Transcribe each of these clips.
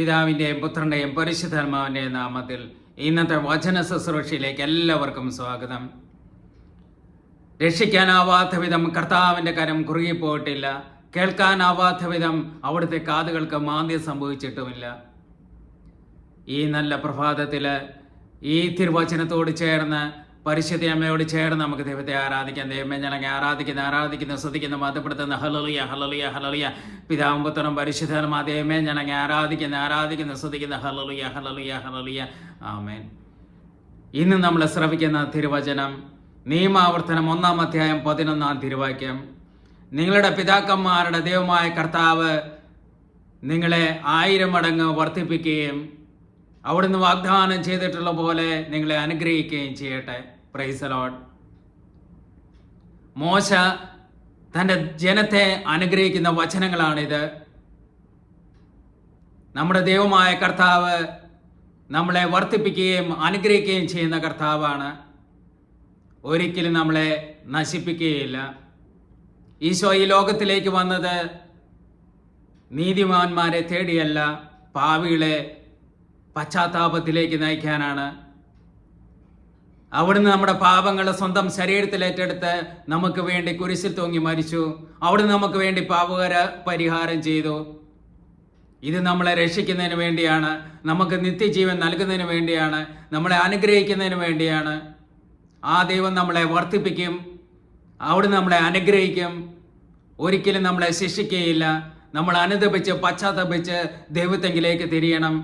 പിതാവിൻ്റെയും പുത്രൻ്റെയും പരിശുദ്ധാത്മാവിൻ്റെയും നാമത്തിൽ ഇന്നത്തെ വചന ശുശ്രൂഷയിലേക്ക് എല്ലാവർക്കും സ്വാഗതം. രക്ഷിക്കാനാവാത്ത വിധം കർത്താവിൻ്റെ കരം കുറുകിപ്പോയിട്ടില്ല. കേൾക്കാനാവാത്ത വിധം അവിടുത്തെ കാതുകൾക്ക് മാന്ദ്യം സംഭവിച്ചിട്ടുമില്ല. ഈ നല്ല പ്രഭാതത്തിൽ ഈ തിരുവചനത്തോട് ചേർന്ന് പരിശുദ്ധ അമ്മയോട് ചേർന്ന് നമുക്ക് ദൈവത്തെ ആരാധിക്കാം. ദൈവമേ ഞങ്ങളെ ആരാധിക്കുന്ന സ്തുതിക്കുന്ന മതപ്പെടുത്തുന്ന ഹല്ലേലൂയ ഹല്ലേലൂയ ഹല്ലേലൂയ. പിതാവും പുത്രനും പരിശുദ്ധാത്മാ ദൈവമേ ഞങ്ങളെ ആരാധിക്കുന്ന സ്തുതിക്കുന്ന ഹല്ലേലൂയ ഹല്ലേലൂയ ഹല്ലേലൂയ. ആമേൻ. ഇന്ന് നമ്മൾ ശ്രവിക്കുന്ന തിരുവചനം നിയമാവർത്തനം 1-ാം അധ്യായം 11-ാം തിരുവാക്യം. നിങ്ങളുടെ പിതാക്കന്മാരുടെ ദൈവമായ കർത്താവ് നിങ്ങളെ 1000 മടങ്ങ് വർദ്ധിപ്പിക്കുകയും അവിടുന്ന് വാഗ്ദാനം ചെയ്തിട്ടുള്ള പോലെ നിങ്ങളെ അനുഗ്രഹിക്കുകയും ചെയ്യട്ടെ. Praise the Lord. മോശ തൻ്റെ ജനത്തെ അനുഗ്രഹിക്കുന്ന വചനങ്ങളാണിത്. നമ്മുടെ ദൈവമായ കർത്താവ് നമ്മളെ വർദ്ധിപ്പിക്കുകയും അനുഗ്രഹിക്കുകയും ചെയ്യുന്ന കർത്താവാണ്. ഒരിക്കലും നമ്മളെ നശിപ്പിക്കുകയില്ല. ഈശോ ഈ ലോകത്തിലേക്ക് വന്നത് നീതിമാന്മാരെ തേടിയല്ല, പാപികളെ പശ്ചാത്താപത്തിലേക്ക് നയിക്കാനാണ്. അവിടുന്ന് നമ്മുടെ പാപങ്ങൾ സ്വന്തം ശരീരത്തിൽ ഏറ്റെടുത്ത് നമുക്ക് വേണ്ടി കുരിശിൽ തൂങ്ങി മരിച്ചു. അവിടുന്ന് നമുക്ക് വേണ്ടി പാപകര പരിഹാരം ചെയ്തു. ഇത് നമ്മളെ രക്ഷിക്കുന്നതിന് വേണ്ടിയാണ്, നമുക്ക് നിത്യജീവൻ നൽകുന്നതിന് വേണ്ടിയാണ്, നമ്മളെ അനുഗ്രഹിക്കുന്നതിന് വേണ്ടിയാണ്. ആ ദൈവം നമ്മളെ വർദ്ധിപ്പിക്കും, അവിടുന്ന് നമ്മളെ അനുഗ്രഹിക്കും, ഒരിക്കലും നമ്മളെ ശിക്ഷിക്കുകയില്ല. നമ്മൾ അനുതപിച്ച് പശ്ചാത്തപിച്ച് ദൈവത്തെങ്കിലേക്ക് തിരിയണം.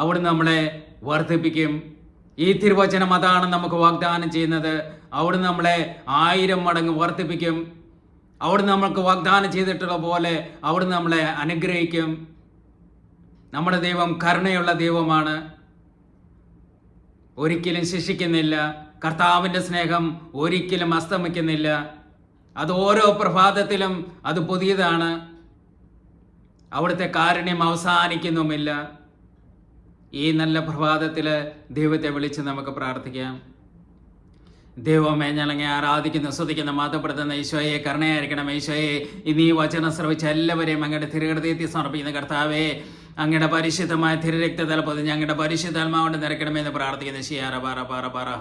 അവിടുന്ന് നമ്മളെ വർദ്ധിപ്പിക്കും. ഈ തിരുവചനം അതാണ് നമുക്ക് വാഗ്ദാനം ചെയ്യുന്നത്. അവിടുന്ന് നമ്മളെ 1000 മടങ്ങ് വർദ്ധിപ്പിക്കും. അവിടുന്ന് നമ്മൾക്ക് വാഗ്ദാനം ചെയ്തിട്ടുള്ള പോലെ അവിടുന്ന് നമ്മളെ അനുഗ്രഹിക്കും. നമ്മുടെ ദൈവം കരുണയുള്ള ദൈവമാണ്, ഒരിക്കലും ശിക്ഷിക്കുന്നില്ല. കർത്താവിൻ്റെ സ്നേഹം ഒരിക്കലും അസ്തമിക്കുന്നില്ല. അത് ഓരോ പ്രഭാതത്തിലും അത് പുതിയതാണ്. അവിടുത്തെ കാരുണ്യം അവസാനിക്കുന്നുമില്ല. ഈ നല്ല പ്രഭാതത്തിൽ ദൈവത്തെ വിളിച്ച് നമുക്ക് പ്രാർത്ഥിക്കാം. ദൈവമേ ഞങ്ങളെ ആരാധിക്കുന്ന സ്തുതിക്കുന്ന മതപ്പെടുത്തുന്ന ഈശോയെ കരുണയായിരിക്കണം. ഈശോയെ ഇന്ന് ഈ വചനം ശ്രവിച്ച എല്ലാവരെയും അങ്ങയുടെ തിരുഹൃദയത്തിൽ സമർപ്പിക്കുന്ന കർത്താവേ, അങ്ങയുടെ പരിശുദ്ധമായ തിരുരക്തത്തിൽ പൊതി ഞങ്ങളുടെ പരിശുദ്ധാത്മാവോട് നിറയ്ക്കണമെന്ന് പ്രാർത്ഥിക്കുന്ന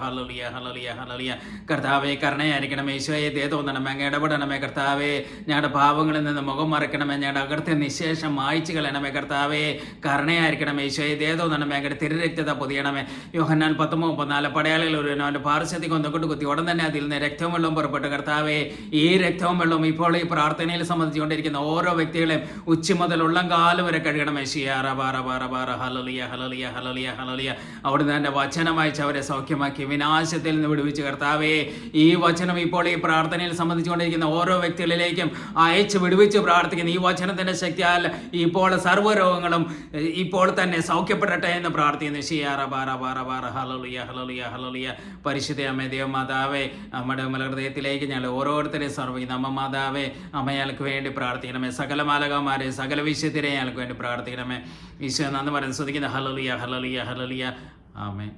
ഹല്ലേലൂയ ഹല്ലേലൂയ ഹല്ലേലൂയ. കർത്താവേ കരുണയായിരിക്കണം. ഈശോയെ ദയ തോന്നണമേ, അങ്ങ് ഇടപെടണമേ കർത്താവേ. ഞങ്ങളുടെ പാപങ്ങളിൽ നിന്ന് മുഖം മറക്കണമേ, ഞങ്ങളുടെ അകൃത്യ നിശേഷം മായ്ച്ചു കളയണമേ കർത്താവേ. കരുണയായിരിക്കണം. ഈശോയെ ദയ തോന്നണമേ, അങ്ങയുടെ തിരുരക്തത പൊതിയണമേ. യോഹന്നാൻ 10:34 പടയാളികൾ ഒരുവൻ അവൻ്റെ പാർശ്വത്തിൽ കൊന്നുകൊണ്ട് കുത്തി ഉടൻ തന്നെ അതിൽ നിന്ന് രക്തവും വെള്ളവും പുറപ്പെട്ടു. കർത്താവേ, ഈ രക്തവും വെള്ളവും ഇപ്പോൾ ഈ പ്രാർത്ഥനയിൽ സംബന്ധിച്ചുകൊണ്ടിരിക്കുന്ന ഓരോ വ്യക്തികളെയും ഉച്ച മുതൽ ഉള്ളംകാലം വരെ കഴുകണമേ. Hallelujah hallelujah hallelujah hallelujah. അവിടുന്ന് എൻ്റെ വചനം അയച്ച് അവരെ സൗഖ്യമാക്കി വിനാശത്തിൽ നിന്ന് വിടുവിച്ച് കർത്താവേ. ഈ വചനം ഇപ്പോൾ ഈ പ്രാർത്ഥനയിൽ സംബന്ധിച്ചുകൊണ്ടിരിക്കുന്ന ഓരോ വ്യക്തികളിലേക്കും അയച്ച് വിടുവിച്ച് പ്രാർത്ഥിക്കുന്നു. ഈ വചനത്തിൻ്റെ ശക്തിയാൽ ഇപ്പോൾ സർവ്വരോഗങ്ങളും ഇപ്പോൾ തന്നെ സൗഖ്യപ്പെടട്ടെ എന്ന് പ്രാർത്ഥിക്കുന്നു. Hallelujah hallelujah hallelujah. പരിശുദ്ധ അമ്മേ ദൈവമാതാവേ, നമ്മുടെ ഹൃദയത്തിലേക്ക് ഞങ്ങൾ ഓരോരുത്തരെയും സമർപ്പിക്കുന്നു. അമ്മ മാതാവേ, അമ്മയാൾക്ക് വേണ്ടി പ്രാർത്ഥിക്കണമേ. സകല മാലകമാരെ സകല വിശുദ്ധരെ ഞങ്ങൾക്ക് വേണ്ടി പ്രാർത്ഥിക്കണമേ. ഈശോ നന്ദി പറയുന്നു സ്തുതിക്കുന്ന ഹല്ലേലൂയ ഹല്ലേലൂയ ഹല്ലേലൂയ. ആമേൻ.